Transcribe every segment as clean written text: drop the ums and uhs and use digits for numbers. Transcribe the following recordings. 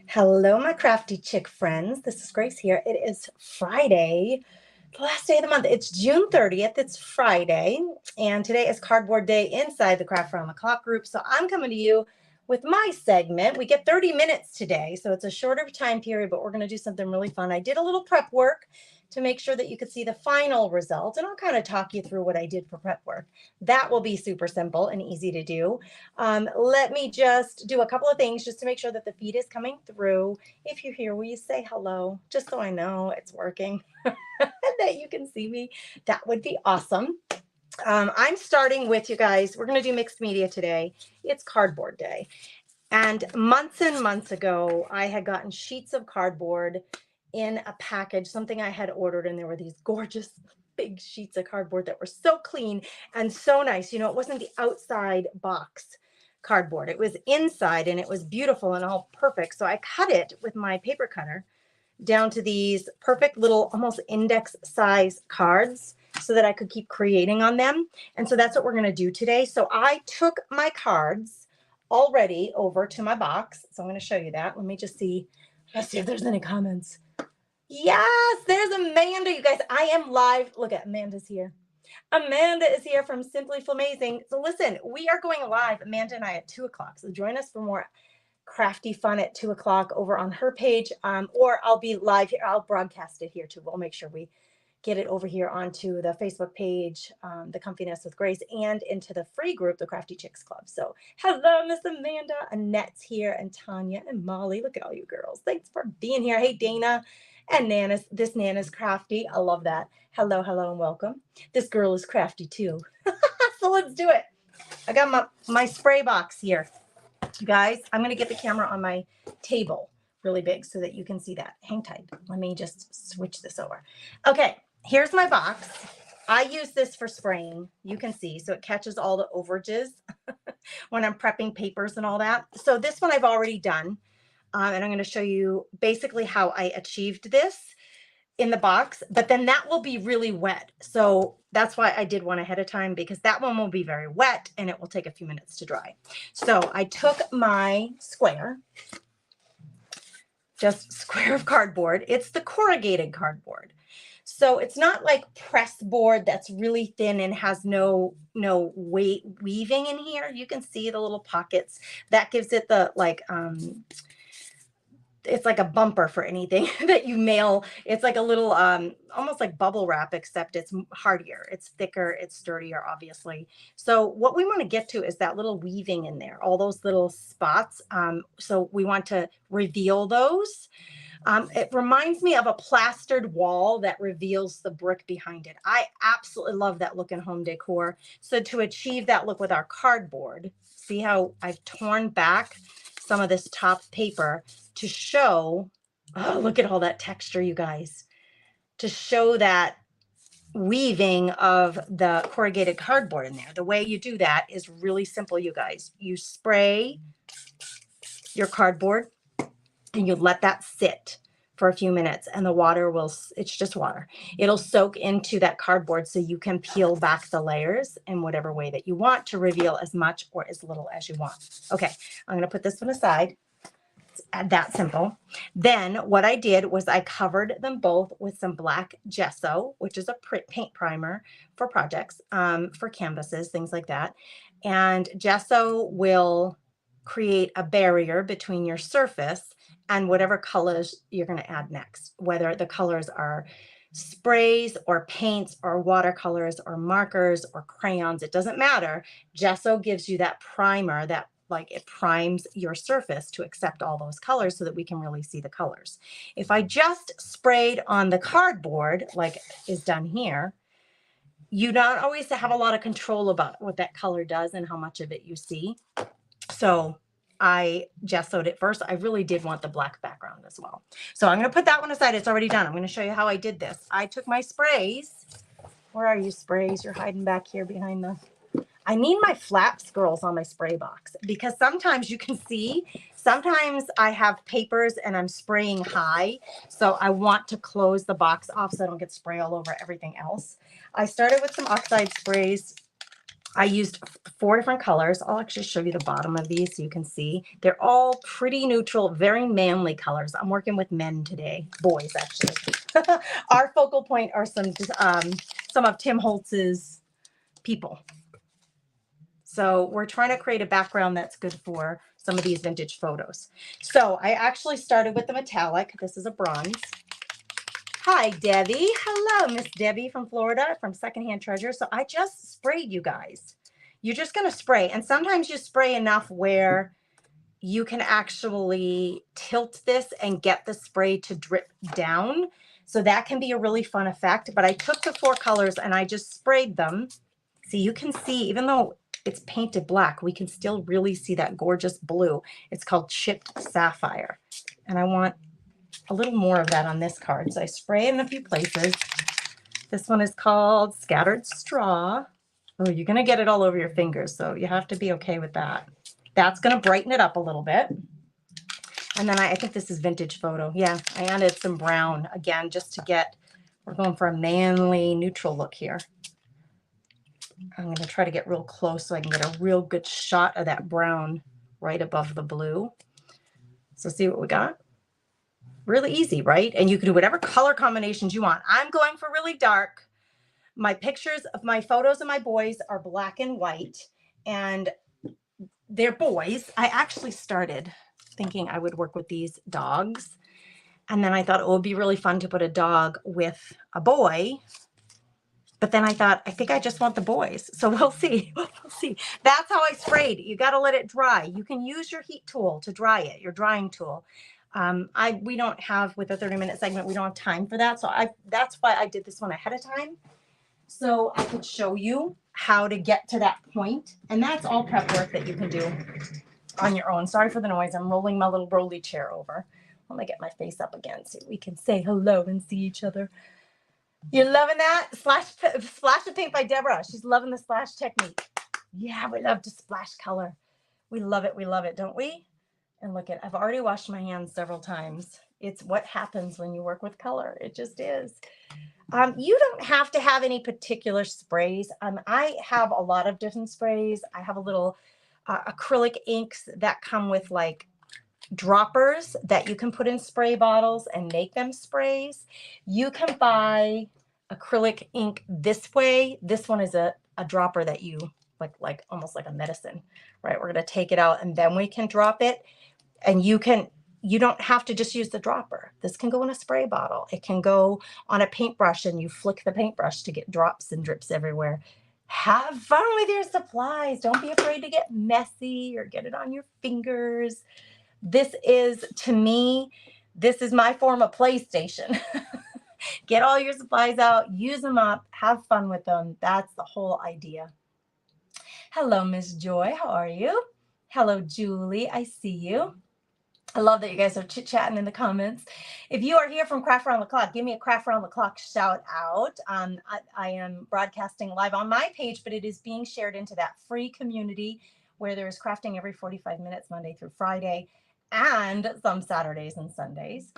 Hello, my crafty chick friends. This is Grace here. It is Friday, the last day of the month. It's June 30th. It's Friday, and today is cardboard day inside the Craft Around the Clock group. So I'm coming to you with my segment. We get 30 minutes today, so it's a shorter time period, but we're going to do something really fun. I did a little prep work to make sure that you could see the final result, and I'll kind of talk you through what I did for prep work. That will be super simple and easy to do. Let me just do a couple of things just to make sure that the feed is coming through. If you're here, will you say hello? Just so I know it's working and that you can see me. That would be awesome. I'm starting with you guys. We're going to do mixed media today. It's cardboard day. And months ago, I had gotten sheets of cardboard in a package, something I had ordered, and there were these gorgeous big sheets of cardboard that were so clean and so nice. You know, it wasn't the outside box cardboard. It was inside, and it was beautiful and all perfect. So I cut it with my paper cutter down to these perfect little almost index size cards so that I could keep creating on them. And so that's what we're going to do today. So I took my cards already over to my box. So I'm going to show you that. Let me just see. Let's see if there's any comments. Yes, there's Amanda. You guys, I am live. Look at Amanda's here. Amanda is here from Simply Flamazing. So listen, we are going live, Amanda and I, at 2 o'clock. So join us for more crafty fun at 2 o'clock over on her page, or I'll be live here. I'll broadcast it here too. We'll make sure we get it over here onto the Facebook page, the Comfiness with Grace, and into the free group, the Crafty Chicks Club. So hello, Miss Amanda. Annette's here, and Tanya and Molly. Look at all you girls. Thanks for being here. Hey, Dana and Nana's. This Nana's crafty. I love that. Hello, and welcome. This girl is crafty too. So let's do it. I got my spray box here. You guys, I'm going to get the camera on my table really big so that you can see that. Hang tight. Let me just switch this over. Okay, here's my box. I use this for spraying. You can see, so it catches all the overages when I'm prepping papers and all that. So this one I've already done, and I'm going to show you basically how I achieved this in the box, but then that will be really wet. So that's why I did one ahead of time, because that one will be very wet and it will take a few minutes to dry. So I took my square, just square of cardboard. It's the corrugated cardboard. So it's not like press board that's really thin and has no weight weaving in here. You can see the little pockets. That gives it the it's like a bumper for anything that you mail. It's like a little, almost like bubble wrap, except it's hardier, it's thicker, it's sturdier, obviously. So what we want to get to is that little weaving in there, all those little spots. So we want to reveal those. It reminds me of a plastered wall that reveals the brick behind it. I absolutely love that look in home decor. So to achieve that look with our cardboard, see how I've torn back some of this top paper to show, oh, look at all that texture, you guys, to show that weaving of the corrugated cardboard in there. The way you do that is really simple, you guys. You spray your cardboard and you let that sit for a few minutes, and the water will, it's just water. It'll soak into that cardboard so you can peel back the layers in whatever way that you want to reveal as much or as little as you want. Okay, I'm going to put this one aside. It's that simple. Then what I did was I covered them both with some black gesso, which is a paint primer for projects, for canvases, things like that. And gesso will create a barrier between your surface and whatever colors you're going to add next, whether the colors are sprays or paints or watercolors or markers or crayons, it doesn't matter. Gesso gives you that primer, that like it primes your surface to accept all those colors so that we can really see the colors. If I just sprayed on the cardboard, like is done here, you don't always have a lot of control about what that color does and how much of it you see. So I gessoed it first. I really did want the black background as well. So I'm going to put that one aside. It's already done. I'm going to show you how I did this. I took my sprays. Where are you, sprays? You're hiding back here behind the... I need my flaps, girls, on my spray box, because sometimes you can see, sometimes I have papers and I'm spraying high. So I want to close the box off so I don't get spray all over everything else. I started with some oxide sprays. I used 4 different colors. I'll actually show you the bottom of these so you can see. They're all pretty neutral, very manly colors. I'm working with men today, boys actually. Our focal point are some of Tim Holtz's people. So we're trying to create a background that's good for some of these vintage photos. So I actually started with the metallic. This is a bronze. Hi, Debbie. Hello, Miss Debbie from Florida, from Secondhand Treasure. So I just sprayed, you guys. You're just going to spray. And sometimes you spray enough where you can actually tilt this and get the spray to drip down. So that can be a really fun effect. But I took the 4 colors and I just sprayed them. See, you can see, even though it's painted black, we can still really see that gorgeous blue. It's called chipped sapphire. And I want a little more of that on this card. So I spray it in a few places. This one is called Scattered Straw. Oh, you're going to get it all over your fingers, so you have to be okay with that. That's going to brighten it up a little bit. And then I think this is vintage photo. Yeah, I added some brown again just to get, we're going for a manly neutral look here. I'm going to try to get real close so I can get a real good shot of that brown right above the blue. So see what we got? Really easy, right? And you can do whatever color combinations you want. I'm going for really dark. My pictures of my photos of my boys are black and white, and they're boys. I actually started thinking I would work with these dogs. And then I thought it would be really fun to put a dog with a boy. But then I thought, I think I just want the boys. So we'll see. We'll see. That's how I sprayed. You got to let it dry. You can use your heat tool to dry it, your drying tool. We don't have, with a 30-minute segment, we don't have time for that. So that's why I did this one ahead of time. So I could show you how to get to that point. And that's all prep work that you can do on your own. Sorry for the noise. I'm rolling my little rolly chair over. Let me get my face up again so we can say hello and see each other. You're loving that? Splash of paint by Deborah. She's loving the splash technique. Yeah, we love to splash color. We love it, don't we? And look at, I've already washed my hands several times. It's what happens when you work with color. It just is. You don't have to have any particular sprays. I have a lot of different sprays. I have a little acrylic inks that come with like droppers that you can put in spray bottles and make them sprays. You can buy acrylic ink this way. This one is a dropper that you like almost like a medicine, right? We're going to take it out and then we can drop it. And you don't have to just use the dropper. This can go in a spray bottle. It can go on a paintbrush and you flick the paintbrush to get drops and drips everywhere. Have fun with your supplies. Don't be afraid to get messy or get it on your fingers. This is, to me, this is my form of PlayStation. Get all your supplies out, use them up, have fun with them. That's the whole idea. Hello, Miss Joy. How are you? Hello, Julie. I see you. I love that you guys are chit-chatting in the comments. If you are here from Craft Around the Clock, give me a Craft Around the Clock shout out. I am broadcasting live on my page, but it is being shared into that free community where there is crafting every 45 minutes, Monday through Friday, and some Saturdays and Sundays,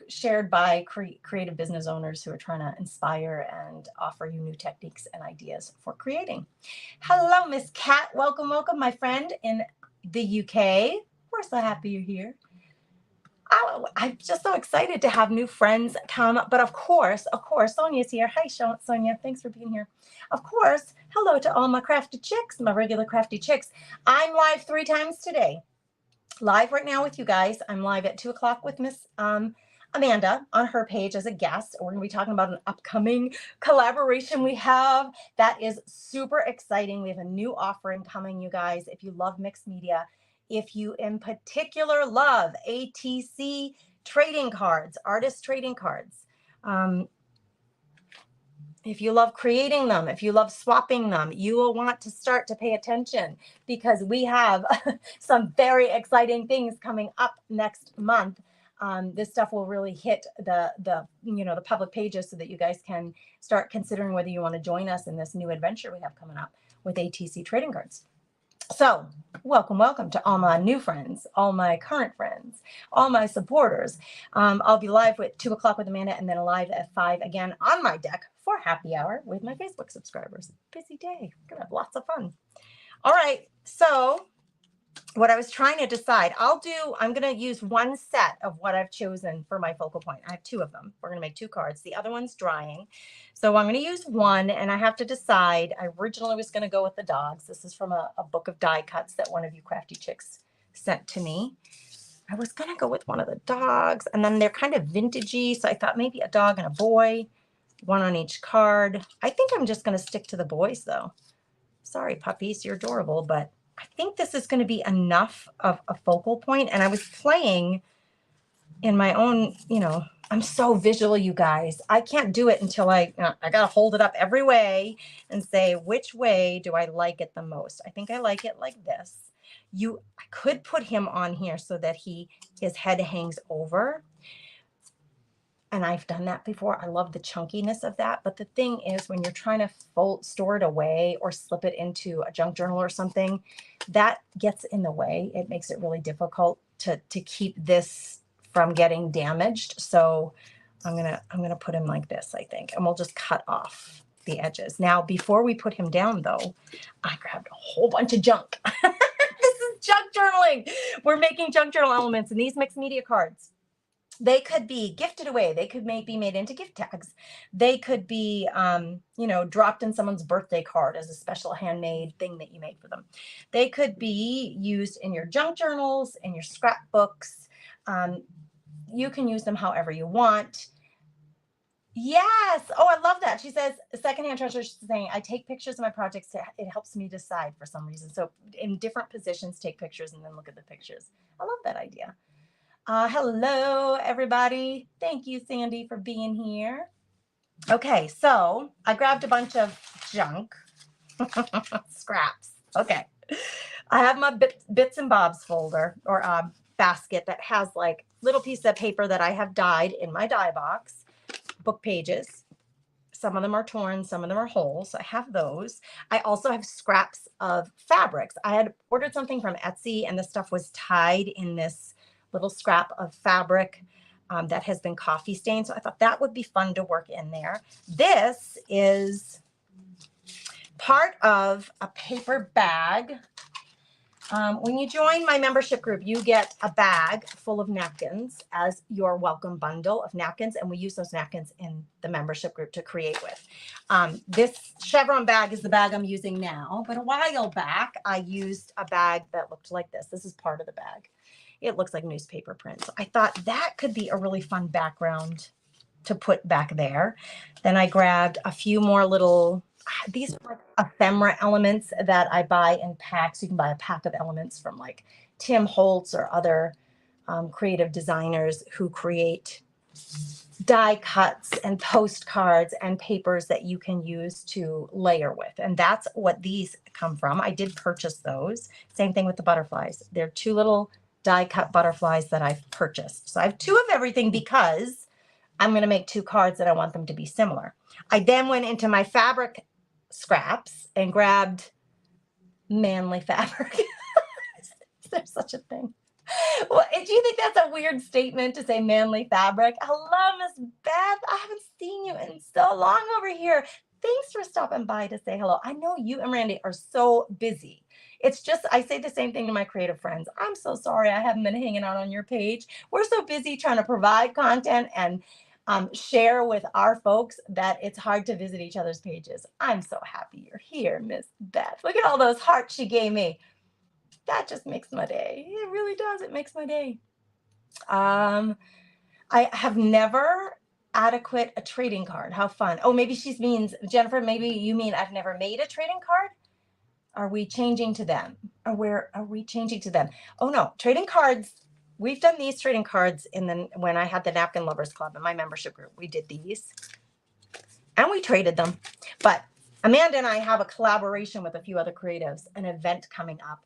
shared by creative business owners who are trying to inspire and offer you new techniques and ideas for creating. Hello, Miss Kat. Welcome, welcome, my friend in the UK. We're so happy you're here. I'm just so excited to have new friends come. But of course, Sonia's here. Hi, Sonia. Thanks for being here. Of course, hello to all my crafty chicks, my regular crafty chicks. I'm live 3 times today. Live right now with you guys. I'm live at 2 o'clock with Miss Amanda on her page as a guest. We're going to be talking about an upcoming collaboration we have that is super exciting. We have a new offering coming, you guys. If you love mixed media, if you in particular love ATC trading cards, artist trading cards, if you love creating them, if you love swapping them, you will want to start to pay attention because we have some very exciting things coming up next month. This stuff will really hit the public pages so that you guys can start considering whether you want to join us in this new adventure we have coming up with ATC trading cards. So welcome to all my new friends, all my current friends, all my supporters. I'll be live at 2 o'clock with Amanda and then live at 5 again on my deck for happy hour with my Facebook subscribers. Busy day. Gonna have lots of fun. All right. So what I was trying to decide, I'm going to use one set of what I've chosen for my focal point. I have two of them. We're going to make two cards. The other one's drying. So I'm going to use one, and I have to decide. I originally was going to go with the dogs. This is from a book of die cuts that one of you crafty chicks sent to me. I was going to go with one of the dogs, and then they're kind of vintagey, so I thought maybe a dog and a boy, one on each card. I think I'm just going to stick to the boys, though. Sorry, puppies, you're adorable, but I think this is going to be enough of a focal point. And I was playing in my own, I'm so visual, you guys. I can't do it until I got to hold it up every way and say, which way do I like it the most? I think I like it like this. I could put him on here so that his head hangs over. And I've done that before. I love the chunkiness of that. But the thing is, when you're trying to store it away or slip it into a junk journal or something, that gets in the way. It makes it really difficult to keep this from getting damaged. So I'm gonna put him like this, I think, and we'll just cut off the edges. Now, before we put him down, though, I grabbed a whole bunch of junk. This is junk journaling. We're making junk journal elements, and these mixed media cards. They could be gifted away. They could be made into gift tags. They could be, dropped in someone's birthday card as a special handmade thing that you made for them. They could be used in your junk journals, in your scrapbooks. You can use them however you want. Yes. Oh, I love that. She says, secondhand treasure, she's saying, I take pictures of my projects. It helps me decide for some reason. So in different positions, take pictures and then look at the pictures. I love that idea. Hello, everybody. Thank you, Sandy, for being here. Okay, so I grabbed a bunch of junk, scraps. Okay. I have my bits and bobs folder or basket that has like little pieces of paper that I have dyed in my dye box, book pages. Some of them are torn, some of them are whole. So I have those. I also have scraps of fabrics. I had ordered something from Etsy and the stuff was tied in this little scrap of fabric that has been coffee stained. So I thought that would be fun to work in there. This is part of a paper bag. When you join my membership group, you get a bag full of napkins as your welcome bundle of napkins. And we use those napkins in the membership group to create with. This chevron bag is the bag I'm using now. But a while back, I used a bag that looked like this. This is part of the bag. It looks like newspaper print. So I thought that could be a really fun background to put back there. Then I grabbed a few more little, these are like ephemera elements that I buy in packs. You can buy a pack of elements from like Tim Holtz or other creative designers who create die cuts and postcards and papers that you can use to layer with. And that's what these come from. I did purchase those. Same thing with the butterflies. They're two little die cut butterflies that I've purchased. So I have two of everything because I'm going to make two cards that I want them to be similar. I then went into my fabric scraps and grabbed manly fabric. Is there such a thing? Well, do you think that's a weird statement to say manly fabric? Hello, Miss Beth. I haven't seen you in so long over here. Thanks for stopping by to say hello. I know you and Randy are so busy. It's just, I say the same thing to my creative friends. I'm so sorry I haven't been hanging out on your page. We're so busy trying to provide content and share with our folks that it's hard to visit each other's pages. I'm so happy you're here, Miss Beth. Look at all those hearts she gave me. That just makes my day. It really does. It makes my day. I have never adequate a trading card. How fun. Oh, maybe she means, Jennifer, maybe you mean I've never made a trading card? Are we changing to them? Or where are we changing to them? Oh no, trading cards. We've done these trading cards when I had the Napkin Lovers Club in my membership group. We did these and we traded them. But Amanda and I have a collaboration with a few other creatives, an event coming up,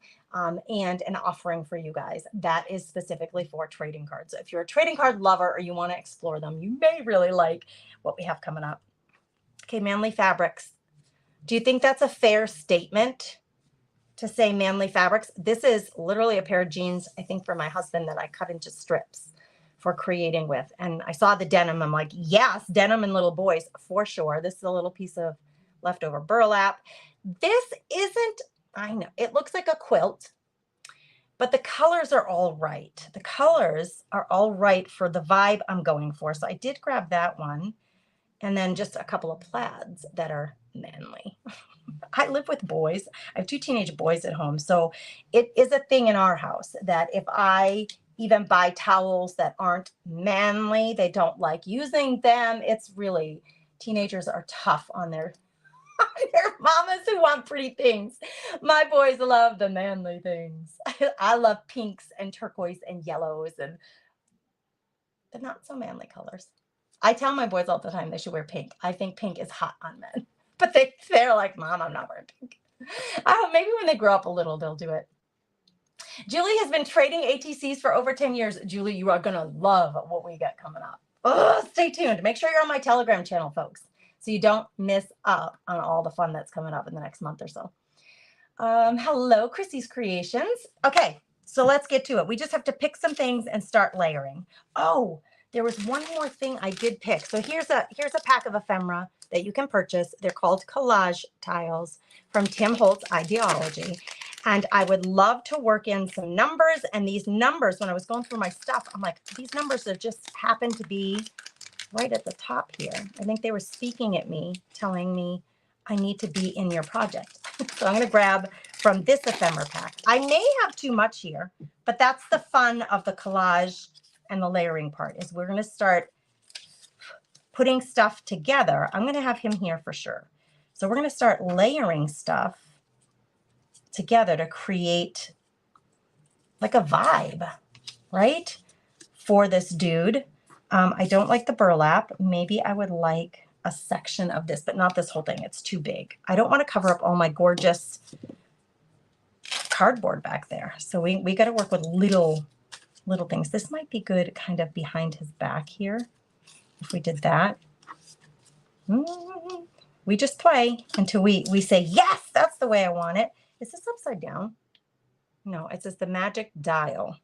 and an offering for you guys that is specifically for trading cards. So if you're a trading card lover or you want to explore them, you may really like what we have coming up. Okay, manly fabrics. Do you think that's a fair statement to say manly fabrics. This is literally a pair of jeans, I think, for my husband that I cut into strips for creating with. And I saw the denim. I'm like, yes, denim and little boys for sure. This is a little piece of leftover burlap. This isn't, I know, it looks like a quilt, but the colors are all right. The colors are all right for the vibe I'm going for. So I did grab that one. And then just a couple of plaids that are manly. I live with boys. I have 2 teenage boys at home. So it is a thing in our house that if I even buy towels that aren't manly, they don't like using them. It's really, teenagers are tough on their mamas who want pretty things. My boys love the manly things. I love pinks and turquoise and yellows and the not so manly colors. I tell my boys all the time they should wear pink. I think pink is hot on men. But they're like, Mom, I'm not wearing pink. Maybe when they grow up a little, they'll do it. Julie has been trading ATCs for over 10 years. Julie, you are going to love what we got coming up. Oh, stay tuned. Make sure you're on my Telegram channel, folks, so you don't miss up on all the fun that's coming up in the next month or so. Hello, Chrissy's Creations. Okay, so let's get to it. We just have to pick some things and start layering. Oh, there was one more thing I did pick. So here's a pack of ephemera that you can purchase. They're called collage tiles from Tim Holtz Ideology. And I would love to work in some numbers. And these numbers, when I was going through my stuff, I'm like, these numbers have just happened to be right at the top here. I think they were speaking at me, telling me I need to be in your project. So I'm going to grab from this ephemera pack. I may have too much here, but that's the fun of the collage and the layering part is we're going to start putting stuff together. I'm going to have him here for sure. So we're going to start layering stuff together to create like a vibe, right? For this dude. I don't like the burlap. Maybe I would like a section of this, but not this whole thing. It's too big. I don't want to cover up all my gorgeous cardboard back there. So we got to work with little things. This might be good kind of behind his back here. If we did that. We just play until we say, yes, that's the way I want it. Is this upside down? No, it says the magic dial.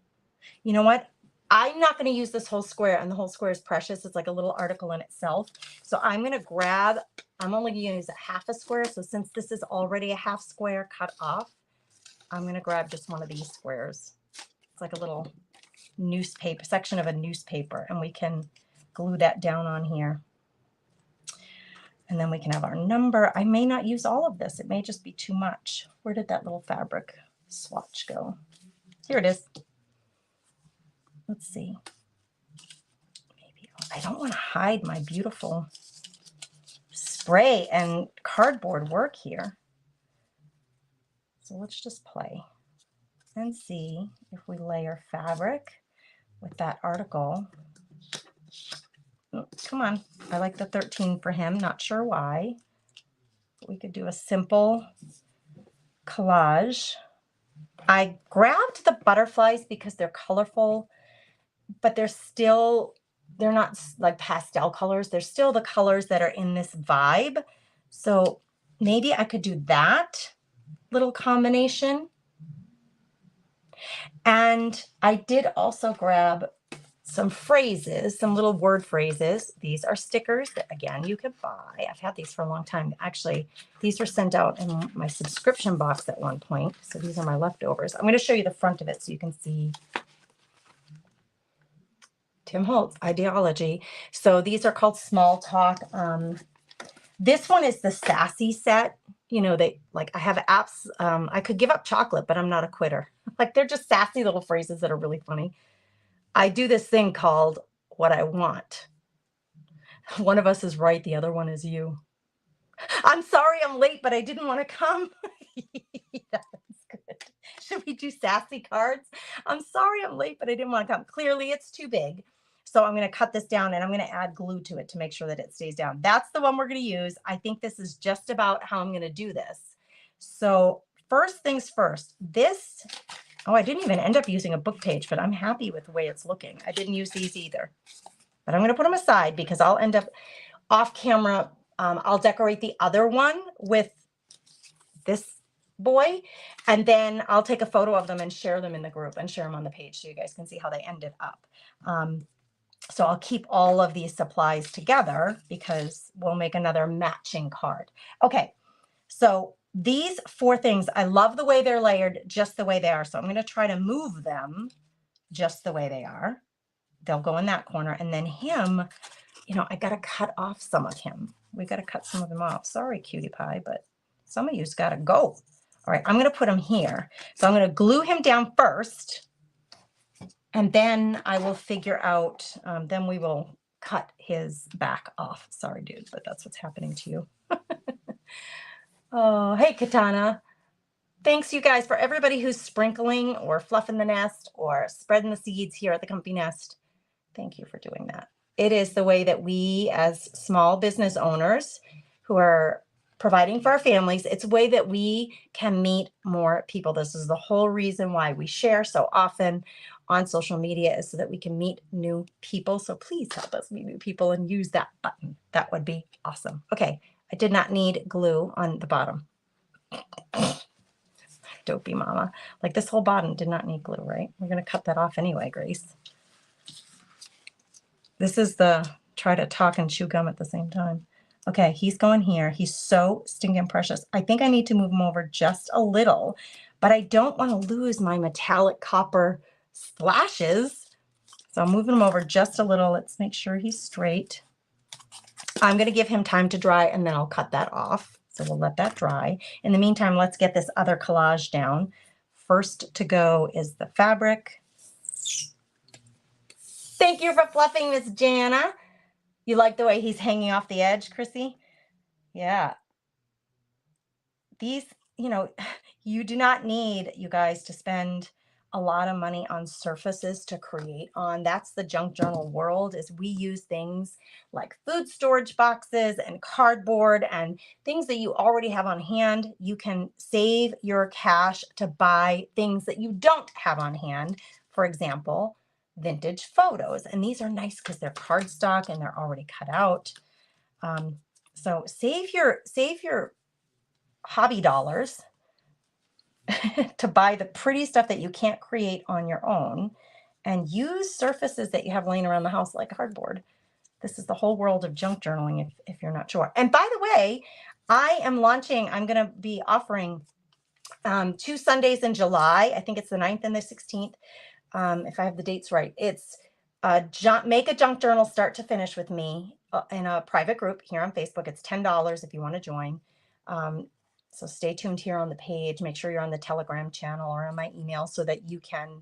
You know what? I'm not going to use this whole square, and the whole square is precious. It's like a little article in itself. So I'm going to grab, I'm only going to use a half a square. So since this is already a half square cut off, I'm going to grab just one of these squares. It's like a little newspaper, section of a newspaper, and we can glue that down on here. And then we can have our number. I may not use all of this. It may just be too much. Where did that little fabric swatch go? Here it is. Let's see. Maybe I don't want to hide my beautiful spray and cardboard work here. So let's just play and see if we layer fabric with that article. Oh, come on. I like the 13 for him. Not sure why. We could do a simple collage. I grabbed the butterflies because they're colorful, but they're not like pastel colors. They're still the colors that are in this vibe. So maybe I could do that little combination. And I did also grab some phrases, some little word phrases. These are stickers that, again, you can buy. I've had these for a long time. Actually, these were sent out in my subscription box at one point. So these are my leftovers. I'm going to show you the front of it so you can see Tim Holtz Ideology. So these are called Small Talk. This one is the Sassy set. You know, I have apps. I could give up chocolate, but I'm not a quitter. Like, they're just sassy little phrases that are really funny. I do this thing called What I Want. One of us is right. The other one is you. I'm sorry I'm late, but I didn't want to come. That's good. Should we do sassy cards? I'm sorry I'm late, but I didn't want to come. Clearly, it's too big. So I'm going to cut this down and I'm going to add glue to it to make sure that it stays down. That's the one we're going to use. I think this is just about how I'm going to do this. So first things first, I didn't even end up using a book page, but I'm happy with the way it's looking. I didn't use these either, but I'm going to put them aside because I'll end up off camera. I'll decorate the other one with this boy. And then I'll take a photo of them and share them in the group and share them on the page so you guys can see how they ended up. So I'll keep all of these supplies together because we'll make another matching card. Okay, so these 4 things, I love the way they're layered just the way they are. So I'm going to try to move them just the way they are. They'll go in that corner. And then him, you know, I got to cut off some of him. We got to cut some of him off. Sorry, cutie pie, but some of you's got to go. All right, I'm going to put him here. So I'm going to glue him down first. And then I will figure out, then we will cut his back off. Sorry, dude, but that's what's happening to you. Oh, hey, Katana. Thanks, you guys, for everybody who's sprinkling or fluffing the nest or spreading the seeds here at the Comfy Nest. Thank you for doing that. It is the way that we, as small business owners who are providing for our families, it's a way that we can meet more people. This is the whole reason why we share so often on social media, is so that we can meet new people. So please help us meet new people and use that button. That would be awesome. Okay, I did not need glue on the bottom. Dopey mama. Like, this whole bottom did not need glue, right? We're going to cut that off anyway, Grace. This is the try to talk and chew gum at the same time. Okay, he's going here. He's so stinking precious. I think I need to move him over just a little, but I don't want to lose my metallic copper splashes. So I'm moving him over just a little. Let's make sure he's straight. I'm going to give him time to dry, and then I'll cut that off. So we'll let that dry. In the meantime, let's get this other collage down. First to go is the fabric. Thank you for fluffing, Miss Jana. You like the way he's hanging off the edge, Chrissy? Yeah. These, you know, you do not need, you guys, to spend a lot of money on surfaces to create on. That's the junk journal world, is we use things like food storage boxes and cardboard and things that you already have on hand. You can save your cash to buy things that you don't have on hand. For example, vintage photos. And these are nice because they're cardstock and they're already cut out. So save your hobby dollars to buy the pretty stuff that you can't create on your own, and use surfaces that you have laying around the house like cardboard. This is the whole world of junk journaling, if you're not sure. And by the way, I'm going to be offering 2 Sundays in July. I think it's the 9th and the 16th. If I have the dates right. It's make a junk journal start to finish with me in a private group here on Facebook. It's $10 if you want to join. So stay tuned here on the page. Make sure you're on the Telegram channel or on my email so that you can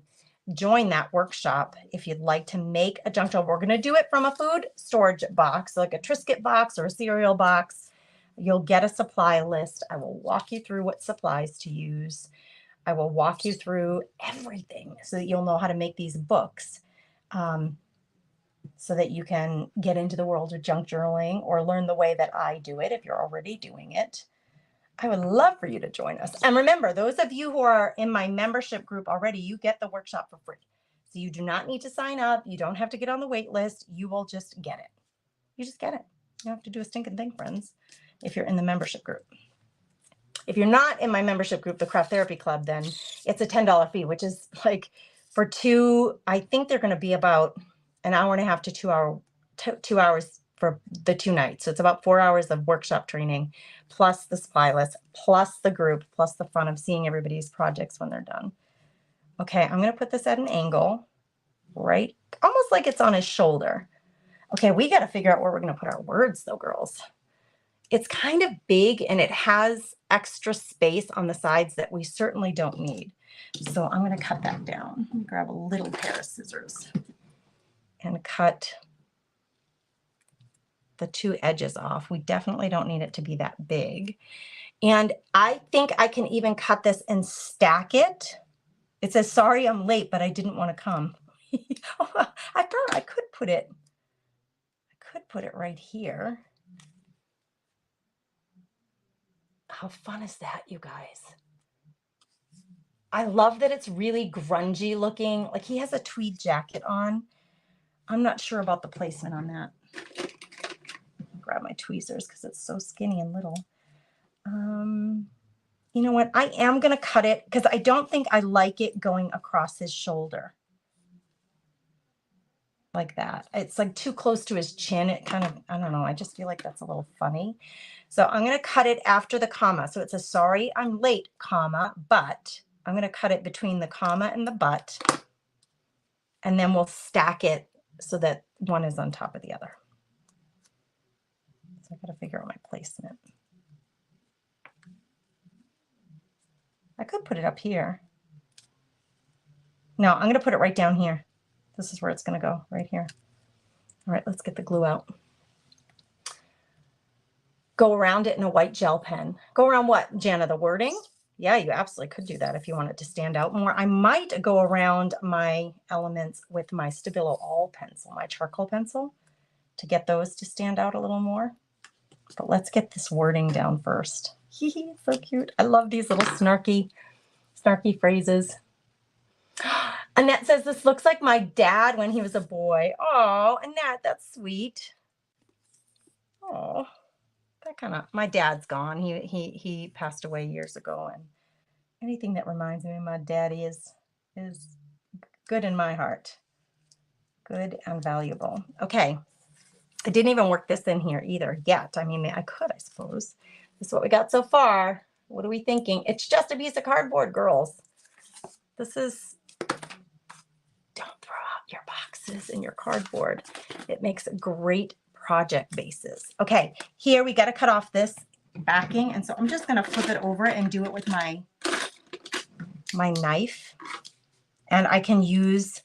join that workshop if you'd like to make a junk journal. We're going to do it from a food storage box, like a Triscuit box or a cereal box. You'll get a supply list. I will walk you through what supplies to use. I will walk you through everything so that you'll know how to make these books, so that you can get into the world of junk journaling or learn the way that I do it if you're already doing it. I would love for you to join us. And remember, those of you who are in my membership group already, you get the workshop for free. So you do not need to sign up. You don't have to get on the wait list. You will just get it. You just get it. You don't have to do a stinking thing, friends, if you're in the membership group. If you're not in my membership group, the Craft Therapy Club, then it's a $10 fee, which is like for I think they're going to be about an hour and a half to 2 hours for the 2 nights. So it's about 4 hours of workshop training, plus the supply list, plus the group, plus the fun of seeing everybody's projects when they're done. Okay, I'm going to put this at an angle, right? Almost like it's on his shoulder. Okay, we got to figure out where we're going to put our words though, girls. It's kind of big and it has extra space on the sides that we certainly don't need. So I'm going to cut that down. Let me grab a little pair of scissors and cut the 2 edges off. We definitely don't need it to be that big. And I think I can even cut this and stack it. It says, sorry, I'm late, but I didn't want to come. I thought I could put it right here. How fun is that, you guys? I love that it's really grungy looking. Like, he has a tweed jacket on. I'm not sure about the placement on that. Grab my tweezers because it's so skinny and little. You know what? I am going to cut it because I don't think I like it going across his shoulder. Like that. It's like too close to his chin. It kind of, I don't know. I just feel like that's a little funny. So I'm going to cut it after the comma. So it's a sorry I'm late, comma, but I'm going to cut it between the comma and the but. And then we'll stack it so that one is on top of the other. So I got to figure out my placement. I could put it up here. No, I'm going to put it right down here. This is where it's going to go, right here. All right, let's get the glue out. Go around it in a white gel pen. Go around what, Jana, the wording? Yeah, you absolutely could do that if you want it to stand out more. I might go around my elements with my Stabilo All pencil, my charcoal pencil, to get those to stand out a little more. But let's get this wording down first. Hee, so cute. I love these little snarky phrases. Annette says, this looks like my dad when he was a boy. Oh, Annette, that's sweet. Oh, that kind of, my dad's gone. He passed away years ago, and anything that reminds me of my daddy is good in my heart. Good and valuable. Okay. I didn't even work this in here either yet. I mean, I could, I suppose. This is what we got so far. What are we thinking? It's just a piece of cardboard, girls. This is, don't throw out your boxes and your cardboard. It makes great project bases. Okay, here we got to cut off this backing. And so I'm just going to flip it over and do it with my knife. And I can use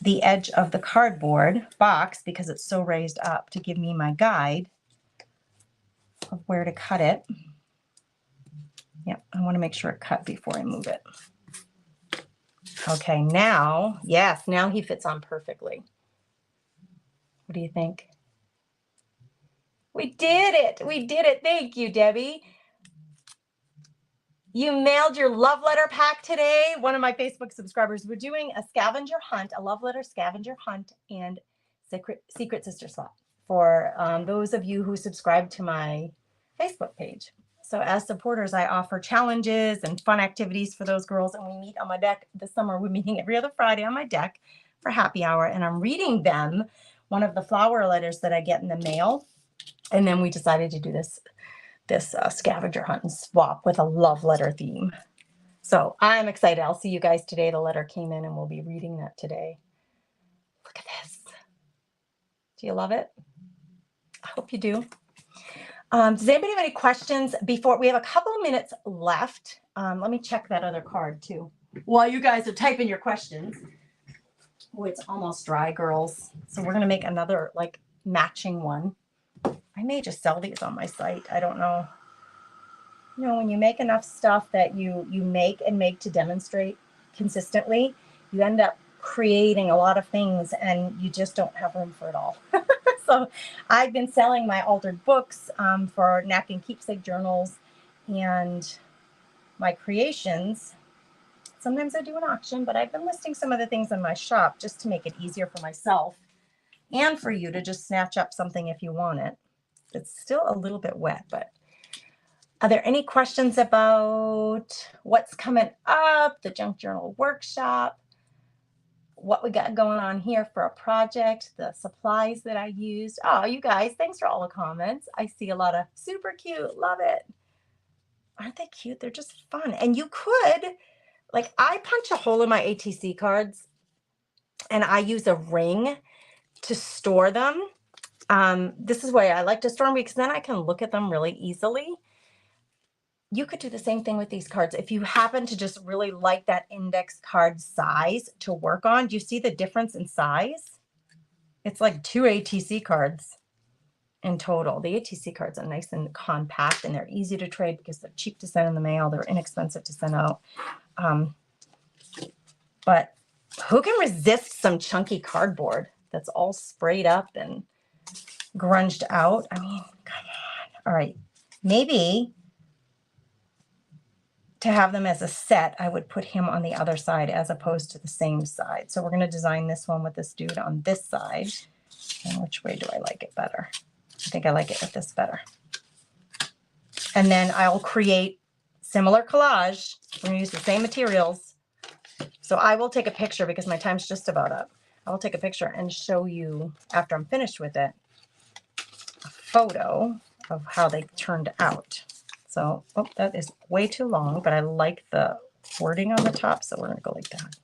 the edge of the cardboard box because it's so raised up to give me my guide of where to cut it. Yep, I want to make sure it cut before I move it. Okay, now, yes, now he fits on perfectly. What do you think? We did it. We did it. Thank you, Debbie. You mailed your love letter pack today. One of my Facebook subscribers, we're doing a scavenger hunt, a love letter scavenger hunt and secret sister swap for those of you who subscribe to my Facebook page. So as supporters, I offer challenges and fun activities for those girls. And we meet on my deck this summer. We're meeting every other Friday on my deck for happy hour. And I'm reading them one of the flower letters that I get in the mail. And then we decided to do this scavenger hunt and swap with a love letter theme. So I'm excited. I'll see you guys today. The letter came in and we'll be reading that today. Look at this. Do you love it? I hope you do. Does anybody have any questions before we have a couple of minutes left? Let me check that other card too while you guys are typing your questions. Oh, it's almost dry, girls. So we're going to make another like matching one. I may just sell these on my site. I don't know. You know, when you make enough stuff that you make to demonstrate consistently, you end up creating a lot of things and you just don't have room for it all. So I've been selling my altered books for napkin keepsake journals and my creations. Sometimes I do an auction, but I've been listing some of the things in my shop just to make it easier for myself and for you to just snatch up something if you want it. It's still a little bit wet, but are there any questions about what's coming up, the junk journal workshop, what we got going on here for a project, the supplies that I used? Oh, you guys, thanks for all the comments. I see a lot of super cute, love it. Aren't they cute? They're just fun. And you could, like, I punch a hole in my ATC cards and I use a ring to store them. This is why I like to store them because then I can look at them really easily. You could do the same thing with these cards. If you happen to just really like that index card size to work on, do you see the difference in size? It's like 2 ATC cards in total. The ATC cards are nice and compact and they're easy to trade because they're cheap to send in the mail. They're inexpensive to send out. But who can resist some chunky cardboard that's all sprayed up and grunged out? I mean, come on. All right. Maybe to have them as a set, I would put him on the other side as opposed to the same side. So we're going to design this one with this dude on this side. And which way do I like it better? I think I like it with this better. And then I'll create similar collage. We're gonna use the same materials. So I will take a picture because my time's just about up. I will take a picture and show you after I'm finished with it, a photo of how they turned out. So, oh, that is way too long, but I like the wording on the top, so we're gonna go like that.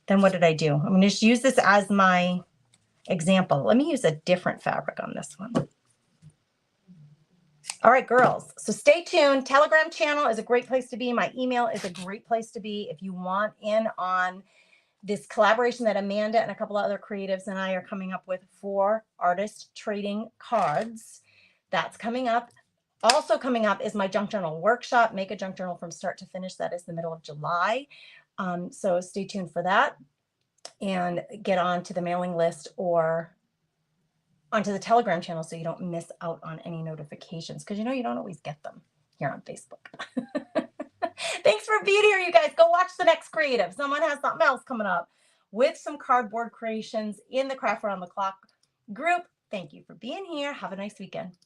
Then what did I do? I'm gonna just use this as my example. Let me use a different fabric on this one. All right, girls, so stay tuned. Telegram channel is a great place to be. My email is a great place to be if you want in on this collaboration that Amanda and a couple of other creatives and I are coming up with for artist trading cards. That's coming up. Also coming up is my junk journal workshop, Make a Junk Journal from Start to Finish. That is the middle of July. So stay tuned for that and get on to the mailing list or onto the Telegram channel so you don't miss out on any notifications, because you know you don't always get them here on Facebook. Thanks for being here, you guys. Go watch the next creative. Someone has something else coming up with some cardboard creations in the Craft Around the Clock group. Thank you for being here. Have a nice weekend.